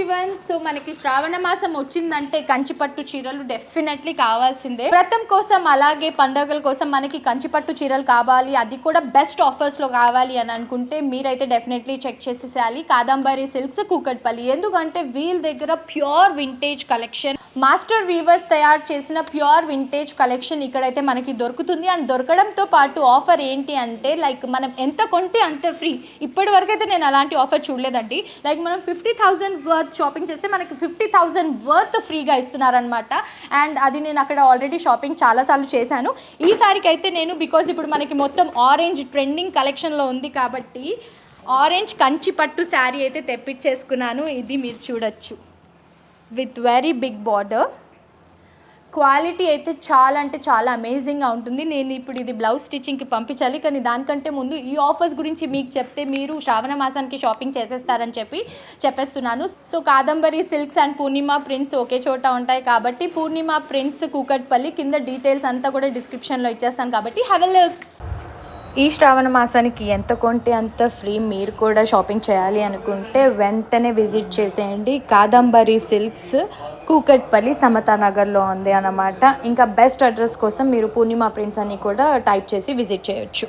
Everyone. So మనకి శ్రావణ మాసం వచ్చిందంటే కంచిపట్టు చీరలు డెఫినెట్లీ కావాల్సిందే. వ్రతం కోసం అలాగే పండుగల కోసం మనకి కంచిపట్టు చీరలు కావాలి, అది కూడా బెస్ట్ ఆఫర్స్లో కావాలి అని అనుకుంటే మీరైతే డెఫినెట్లీ చెక్ చేసేసేయాలి కాదంబరి సిల్క్స్ కూకట్పల్లి. ఎందుకంటే వీళ్ళ దగ్గర pure vintage collection, master weavers తయారు చేసిన ప్యూర్ వింటేజ్ కలెక్షన్ ఇక్కడైతే మనకి దొరుకుతుంది. అండ్ దొరకడంతో పాటు ఆఫర్ ఏంటి అంటే లైక్ మనం ఎంత కొంటే అంత ఫ్రీ. ఇప్పటి వరకు అయితే నేను అలాంటి ఆఫర్ చూడలేదండి. లైక్ మనం 50,000 వర్త్ షాపింగ్ చేస్తే మనకి 50,000 వర్త్ ఫ్రీగా ఇస్తున్నారనమాట. అండ్ అది నేను అక్కడ ఆల్రెడీ షాపింగ్ చాలాసార్లు చేశాను. ఈసారికి అయితే నేను బికాజ్ ఇప్పుడు మనకి మొత్తం ఆరెంజ్ ట్రెండింగ్ కలెక్షన్లో ఉంది కాబట్టి ఆరెంజ్ కంచిపట్టు శారీ అయితే తెప్పించేసుకున్నాను. ఇది మీరు చూడొచ్చు with very big border. Quality అయితే చాలా అంటే చాలా అమేజింగ్గా ఉంటుంది. నేను ఇప్పుడు ఇది బ్లౌజ్ స్టిచ్చింగ్కి పంపించాలి, కానీ దానికంటే ముందు ఈ ఆఫర్స్ గురించి మీకు చెప్తే మీరు శ్రావణ మాసానికి షాపింగ్ చేసేస్తారని చెప్పేస్తున్నాను. సో కాదంబరి సిల్క్స్ అండ్ పూర్ణిమ ప్రింట్స్ ఒకే చోట ఉంటాయి కాబట్టి పూర్ణిమ ప్రింట్స్ కూకట్పల్లి కింద డీటెయిల్స్ అంతా కూడా డిస్క్రిప్షన్లో ఇచ్చేస్తాను కాబట్టి హ్యావ్ ఎ లుక్. ఈ శ్రావణ మాసానికి ఎంత కొంటే అంత ఫ్రీ. మీరు కూడా షాపింగ్ చేయాలి అనుకుంటే వెంటనే విజిట్ చేసేయండి. కాదంబరి సిల్క్స్ కూకట్పల్లి సమతానగర్లో ఉంది అన్నమాట. ఇంకా బెస్ట్ అడ్రస్ కోసం మీరు పూర్ణిమ ప్రింట్స్ అని కూడా టైప్ చేసి విజిట్ చేయొచ్చు.